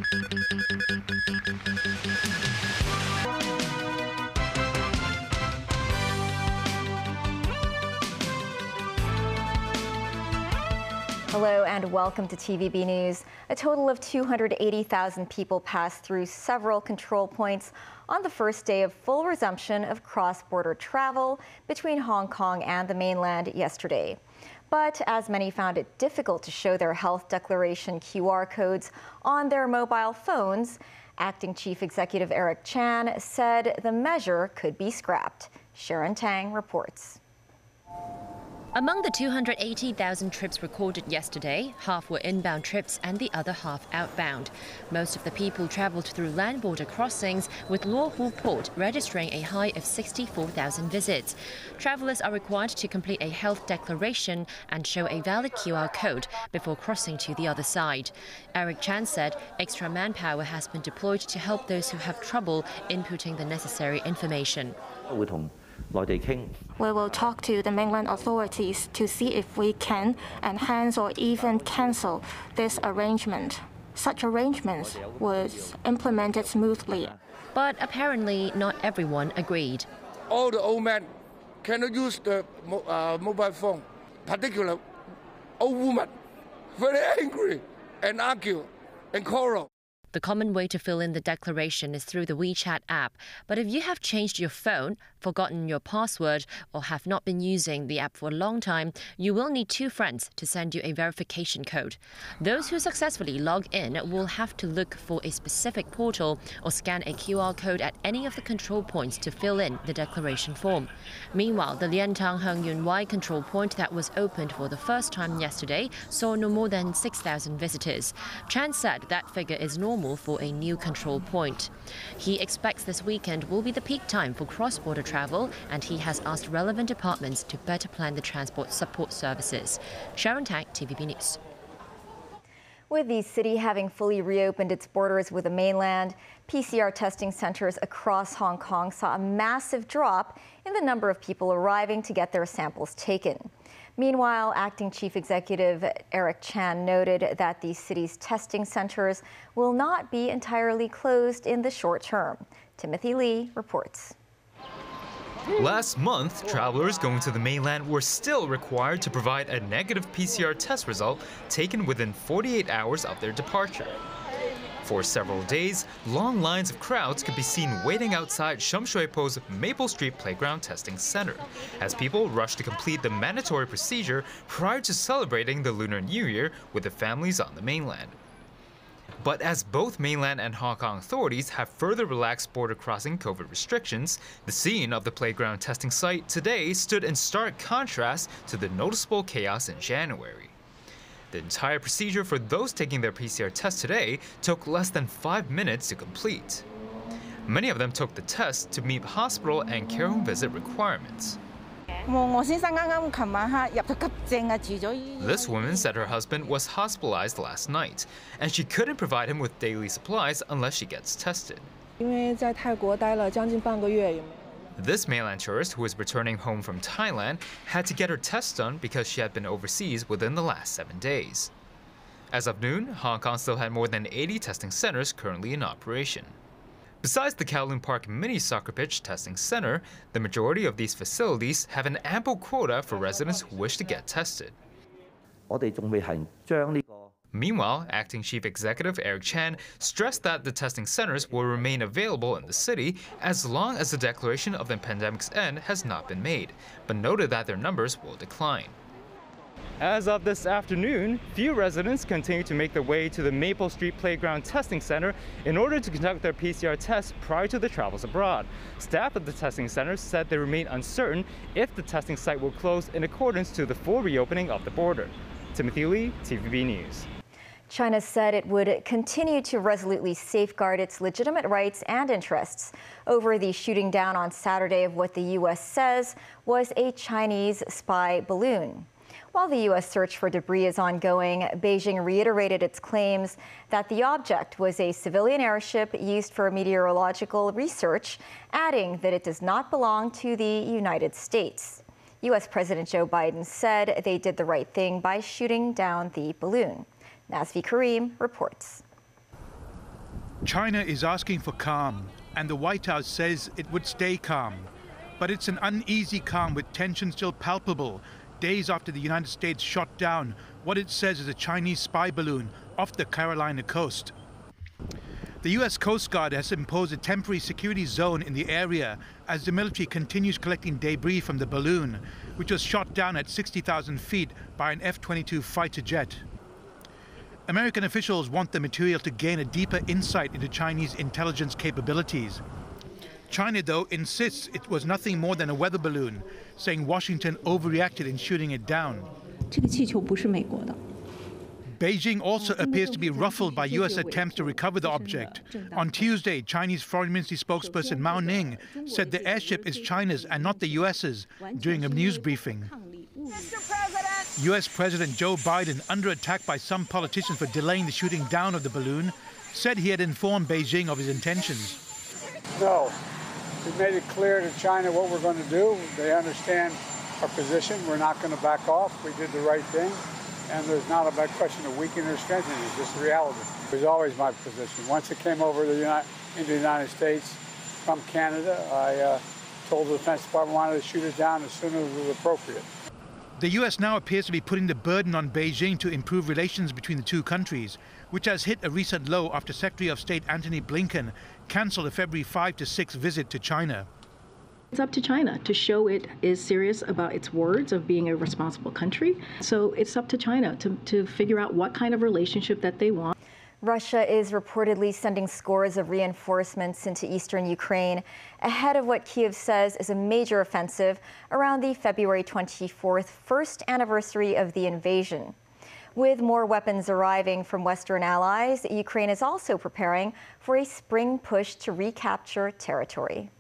Hello and welcome to TVB News. A total of 280,000 people passed through several control points on the first day of full resumption of cross-border travel between Hong Kong and the mainland yesterday. But as many found it difficult to show their health declaration QR codes on their mobile phones, Acting Chief Executive Eric Chan said the measure could be scrapped. Sharon Tang reports. Among the 280,000 trips recorded yesterday, half were inbound trips and the other half outbound. Most of the people travelled through land border crossings, with Luo Hu Port registering a high of 64,000 visits. Travellers are required to complete a health declaration and show a valid QR code before crossing to the other side. Eric Chan said extra manpower has been deployed to help those who have trouble inputting the necessary information. We will talk to the mainland authorities to see if we can enhance or even cancel this arrangement. Such arrangements was implemented smoothly. But apparently not everyone agreed. All the old men cannot use the mobile phone, particularly old women, very angry and argue and quarrel. The common way to fill in the declaration is through the WeChat app. But if you have changed your phone, forgotten your password, or have not been using the app for a long time, you will need 2 friends to send you a verification code. Those who successfully log in will have to look for a specific portal or scan a QR code at any of the control points to fill in the declaration form. Meanwhile, the Liantang Heng Yun Wai control point that was opened for the first time yesterday saw no more than 6,000 visitors. Chan said that figure is normal for a new control point. He expects this weekend will be the peak time for cross-border travel, and he has asked relevant departments to better plan the transport support services. Sharon Tang, TVB News. With the city having fully reopened its borders with the mainland, PCR testing centers across Hong Kong saw a massive drop in the number of people arriving to get their samples taken. Meanwhile, Acting Chief Executive Eric Chan noted that the city's testing centers will not be entirely closed in the short term. Timothy Lee reports. Last month, travelers going to the mainland were still required to provide a negative PCR test result taken within 48 hours of their departure. For several days, long lines of crowds could be seen waiting outside Shum Shui Po's Maple Street Playground Testing Center as people rushed to complete the mandatory procedure prior to celebrating the Lunar New Year with their families on the mainland. But as both mainland and Hong Kong authorities have further relaxed border crossing COVID restrictions, the scene of the playground testing site today stood in stark contrast to the noticeable chaos in January. The entire procedure for those taking their PCR test today took less than 5 minutes to complete. Many of them took the test to meet hospital and care home visit requirements. This woman said her husband was hospitalized last night, and she couldn't provide him with daily supplies unless she gets tested. This mainland tourist, who was returning home from Thailand, had to get her test done because she had been overseas within the last 7 days. As of noon, Hong Kong still had more than 80 testing centers currently in operation. Besides the Kowloon Park Mini Soccer Pitch Testing Center, the majority of these facilities have an ample quota for residents who wish to get tested. Meanwhile, Acting Chief Executive Eric Chan stressed that the testing centers will remain available in the city as long as the declaration of the pandemic's end has not been made, but noted that their numbers will decline. As of this afternoon, few residents continue to make their way to the Maple Street Playground Testing Center in order to conduct their PCR tests prior to their travels abroad. Staff at the testing center said they remain uncertain if the testing site will close in accordance to the full reopening of the border. Timothy Lee, TVB News. China said it would continue to resolutely safeguard its legitimate rights and interests over the shooting down on Saturday of what the U.S. says was a Chinese spy balloon. While the U.S. search for debris is ongoing, Beijing reiterated its claims that the object was a civilian airship used for meteorological research, adding that it does not belong to the United States. U.S. President Joe Biden said they did the right thing by shooting down the balloon. Nazvi Karim reports. China is asking for calm, and the White House says it would stay calm. But it's an uneasy calm with tension still palpable, days after the United States shot down what it says is a Chinese spy balloon off the Carolina coast. The U.S. Coast Guard has imposed a temporary security zone in the area as the military continues collecting debris from the balloon, which was shot down at 60,000 feet by an F-22 fighter jet. American officials want the material to gain a deeper insight into Chinese intelligence capabilities. China, though, insists it was nothing more than a weather balloon, saying Washington overreacted in shooting it down. 这个气球不是美国的。 Beijing also appears to be ruffled by U.S. attempts to recover the object. On Tuesday, Chinese Foreign Ministry spokesperson Mao Ning said the airship is China's and not the U.S.'s during a news briefing. U.S. President Joe Biden, under attack by some politicians for delaying the shooting down of the balloon, said he had informed Beijing of his intentions. No, we made it clear to China what we're going to do. They understand our position. We're not going to back off. We did the right thing. And there's not a question of weakening or strengthening. It's just reality. It was always my position. Once it came over into the United States from Canada, I told the Defense Department I wanted to shoot it down as soon as it was appropriate. The U.S. now appears to be putting the burden on Beijing to improve relations between the two countries, which has hit a recent low after Secretary of State Antony Blinken cancelled a February 5 to 6 visit to China. It's up to China to show it is serious about its words of being a responsible country. So it's up to China to figure out what kind of relationship that they want. Russia is reportedly sending scores of reinforcements into eastern Ukraine ahead of what Kyiv says is a major offensive around the February 24th first anniversary of the invasion. With more weapons arriving from Western allies, Ukraine is also preparing for a spring push to recapture territory.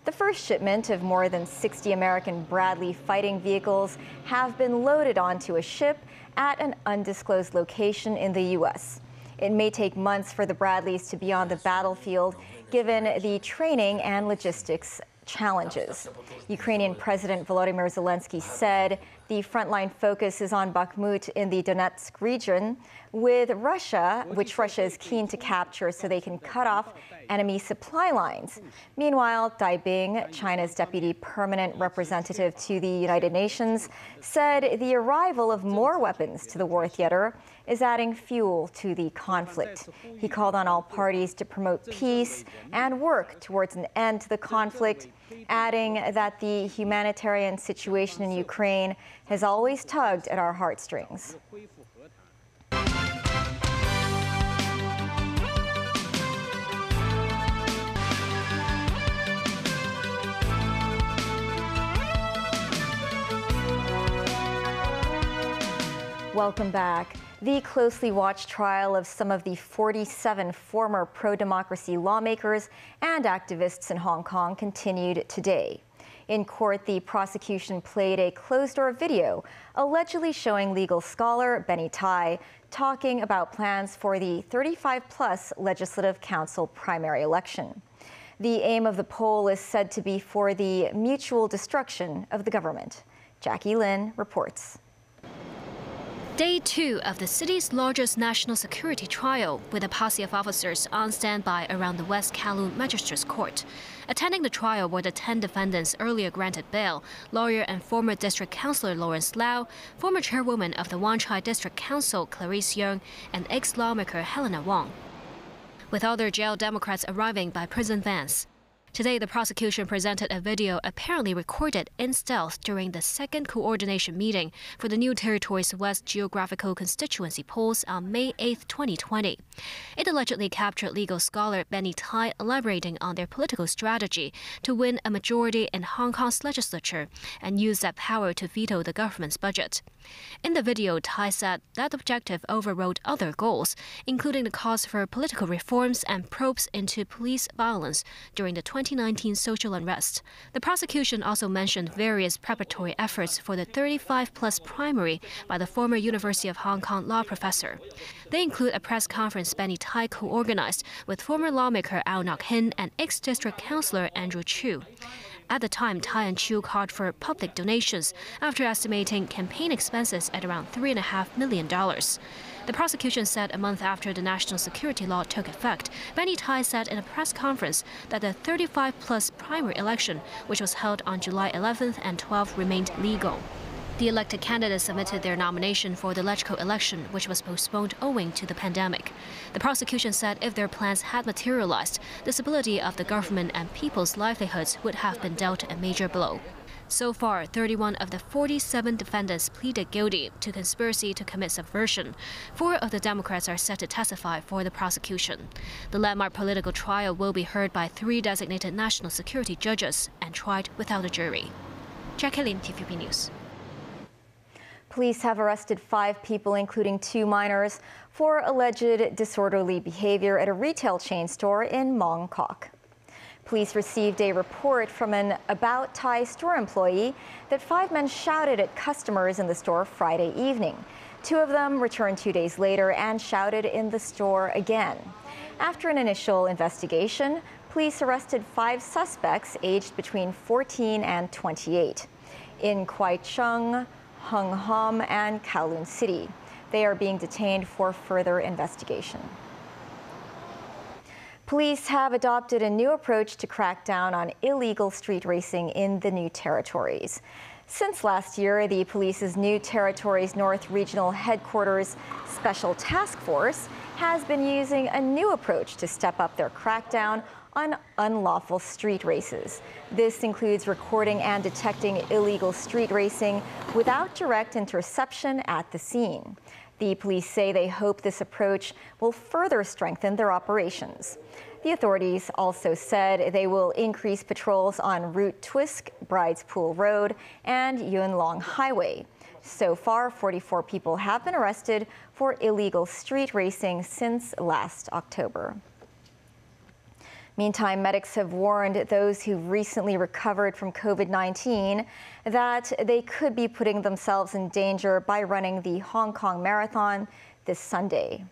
The first shipment of more than 60 American Bradley fighting vehicles have been loaded onto a ship at an undisclosed location in the U.S. It may take months for the Bradleys to be on the battlefield, given the training and logistics challenges. Ukrainian President Volodymyr Zelensky said the frontline focus is on Bakhmut in the Donetsk region, with Russia, which Russia is keen to capture so they can cut off enemy supply lines. Meanwhile, Dai Bing, China's deputy permanent representative to the United Nations, said the arrival of more weapons to the war theater is adding fuel to the conflict. He called on all parties to promote peace and work towards an end to the conflict, adding that the humanitarian situation in Ukraine has always tugged at our heartstrings. Welcome back. The closely watched trial of some of the 47 former pro-democracy lawmakers and activists in Hong Kong continued today. In court, the prosecution played a closed-door video allegedly showing legal scholar Benny Tai talking about plans for the 35-plus Legislative Council primary election. The aim of the poll is said to be for the mutual destruction of the government. Jackie Lin reports. Day 2 of the city's largest national security trial, with a posse of officers on standby around the West Kowloon Magistrates Court. Attending the trial were the 10 defendants earlier granted bail, lawyer and former district councillor Lawrence Lau, former chairwoman of the Wan Chai District Council Clarice Yeung, and ex-lawmaker Helena Wong. With other jailed Democrats arriving by prison vans. Today, the prosecution presented a video apparently recorded in stealth during the second coordination meeting for the New Territories West Geographical Constituency polls on May 8, 2020. It allegedly captured legal scholar Benny Tai elaborating on their political strategy to win a majority in Hong Kong's legislature and use that power to veto the government's budget. In the video, Tai said that objective overrode other goals, including the cause for political reforms and probes into police violence during the 2019 social unrest. The prosecution also mentioned various preparatory efforts for the 35-plus primary by the former University of Hong Kong law professor. They include a press conference Benny Tai co-organized with former lawmaker Ao Nok Hin and ex-district councillor Andrew Chu. At the time, Tai and Chiu called for public donations after estimating campaign expenses at around $3.5 million. The prosecution said a month after the national security law took effect, Benny Tai said in a press conference that the 35-plus primary election, which was held on July 11th and 12th, remained legal. The elected candidates submitted their nomination for the LegCo election, which was postponed owing to the pandemic. The prosecution said if their plans had materialized, the stability of the government and people's livelihoods would have been dealt a major blow. So far, 31 of the 47 defendants pleaded guilty to conspiracy to commit subversion. 4 of the Democrats are set to testify for the prosecution. The landmark political trial will be heard by 3 designated national security judges and tried without a jury. Jackie Lim, TVB News. Police have arrested 5 people, including 2 minors, for alleged disorderly behavior at a retail chain store in Mong Kok. Police received a report from an About Thai store employee that 5 men shouted at customers in the store Friday evening. 2 of them returned 2 days later and shouted in the store again. After an initial investigation, police arrested 5 suspects aged between 14 and 28 in Kwai Chung, Hung Hom, and Kowloon City. They are being detained for further investigation. Police have adopted a new approach to crack down on illegal street racing in the New Territories. Since last year, the police's New Territories North Regional Headquarters Special Task Force has been using a new approach to step up their crackdown on unlawful street races. This includes recording and detecting illegal street racing without direct interception at the scene. The police say they hope this approach will further strengthen their operations. The authorities also said they will increase patrols on Route Twisk, Brides Pool Road, and Yuen Long Highway. So far, 44 people have been arrested for illegal street racing since last October. Meantime, medics have warned those who recently recovered from COVID-19 that they could be putting themselves in danger by running the Hong Kong Marathon this Sunday.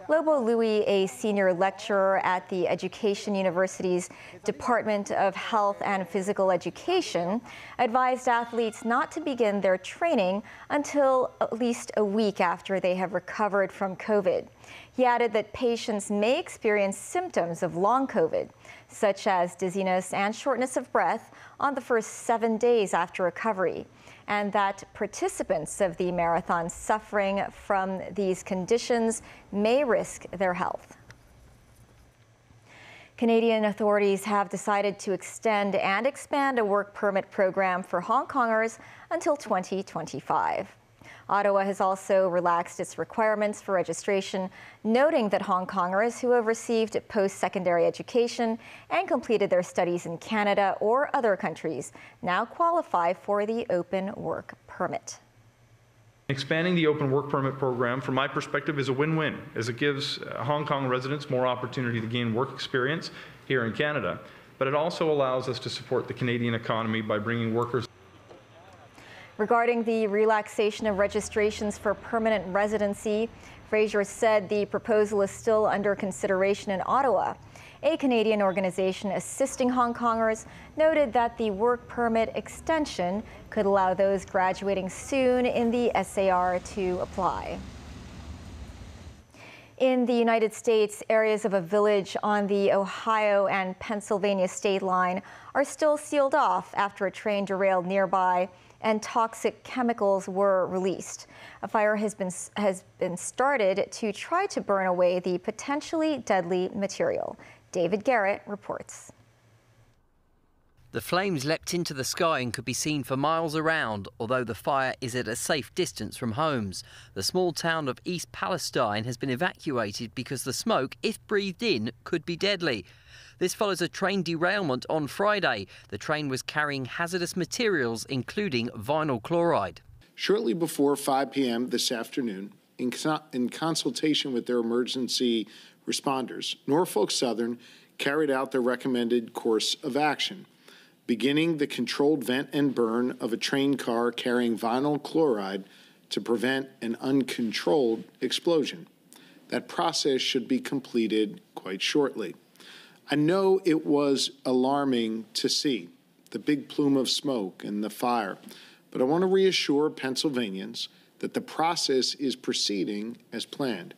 Lobo Louis, a senior lecturer at the Education University's Department of Health and Physical Education, advised athletes not to begin their training until at least a week after they have recovered from COVID. He added that patients may experience symptoms of long COVID, such as dizziness and shortness of breath, on the first 7 days after recovery, and that participants of the marathon suffering from these conditions may risk their health. Canadian authorities have decided to extend and expand a work permit program for Hong Kongers until 2025. Ottawa has also relaxed its requirements for registration, noting that Hong Kongers who have received post-secondary education and completed their studies in Canada or other countries now qualify for the open work permit. Expanding the open work permit program, from my perspective, is a win-win, as it gives Hong Kong residents more opportunity to gain work experience here in Canada, but it also allows us to support the Canadian economy by bringing workers. Regarding the relaxation of registrations for permanent residency, Fraser said the proposal is still under consideration in Ottawa. A Canadian organization assisting Hong Kongers noted that the work permit extension could allow those graduating soon in the SAR to apply. In the United States, areas of a village on the Ohio and Pennsylvania state line are still sealed off after a train derailed nearby and toxic chemicals were released. A fire has been started to try to burn away the potentially deadly material. David Garrett reports. The flames leapt into the sky and could be seen for miles around, although the fire is at a safe distance from homes. The small town of East Palestine has been evacuated because the smoke, if breathed in, could be deadly. This follows a train derailment on Friday. The train was carrying hazardous materials, including vinyl chloride. Shortly before 5 p.m. this afternoon, in consultation with their emergency responders, Norfolk Southern carried out their recommended course of action, beginning the controlled vent and burn of a train car carrying vinyl chloride to prevent an uncontrolled explosion. That process should be completed quite shortly. I know it was alarming to see the big plume of smoke and the fire. But I want to reassure Pennsylvanians that the process is proceeding as planned.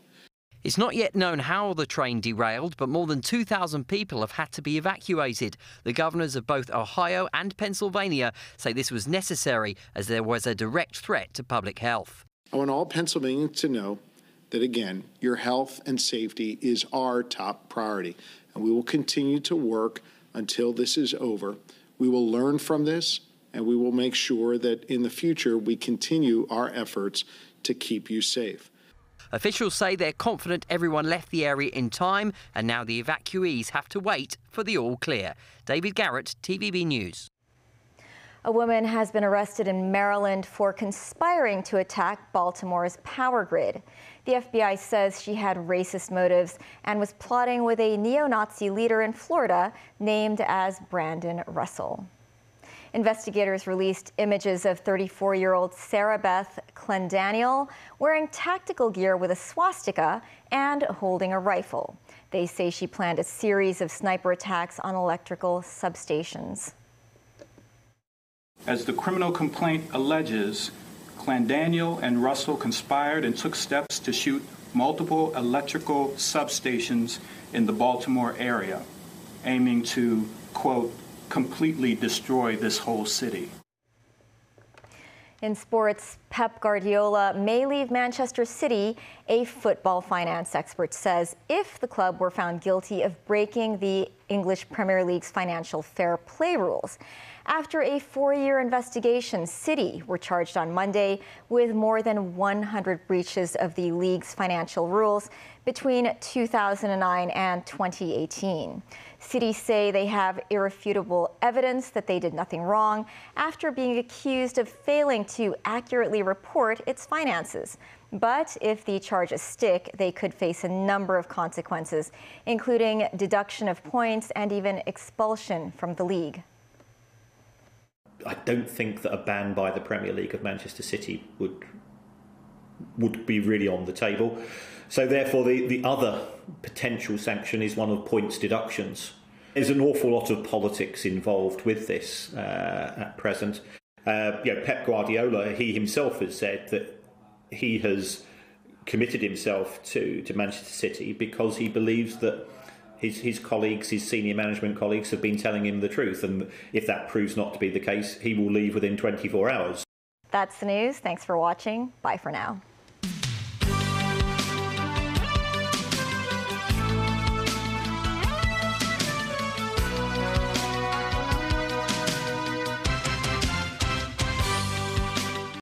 It's not yet known how the train derailed, but more than 2,000 people have had to be evacuated. The governors of both Ohio and Pennsylvania say this was necessary as there was a direct threat to public health. I want all Pennsylvanians to know that, again, your health and safety is our top priority, and we will continue to work until this is over. We will learn from this, and we will make sure that in the future we continue our efforts to keep you safe. Officials say they're confident everyone left the area in time, and now the evacuees have to wait for the all clear. David Garrett, TVB News. A woman has been arrested in Maryland for conspiring to attack Baltimore's power grid. The FBI says she had racist motives and was plotting with a neo-Nazi leader in Florida named as Brandon Russell. Investigators released images of 34-year-old Sarah Beth Clendaniel wearing tactical gear with a swastika and holding a rifle. They say she planned a series of sniper attacks on electrical substations. As the criminal complaint alleges, Clendaniel and Russell conspired and took steps to shoot multiple electrical substations in the Baltimore area, aiming to, quote, completely destroy this whole city. In sports, Pep Guardiola may leave Manchester City, a football finance expert says, if the club were found guilty of breaking the English Premier League's financial fair play rules. After a 4-year investigation, City were charged on Monday with more than 100 breaches of the league's financial rules between 2009 and 2018. City say they have irrefutable evidence that they did nothing wrong after being accused of failing to accurately report its finances. But if the charges stick, they could face a number of consequences, including deduction of points and even expulsion from the league. I don't think that a ban by the Premier League of Manchester City would be really on the table. So therefore the other potential sanction is one of points deductions. There's an awful lot of politics involved with this at present. Pep Guardiola, he himself has said that he has committed himself to Manchester City because he believes that his colleagues, his senior management colleagues, have been telling him the truth. And if that proves not to be the case, he will leave within 24 hours. That's the news. Thanks for watching. Bye for now.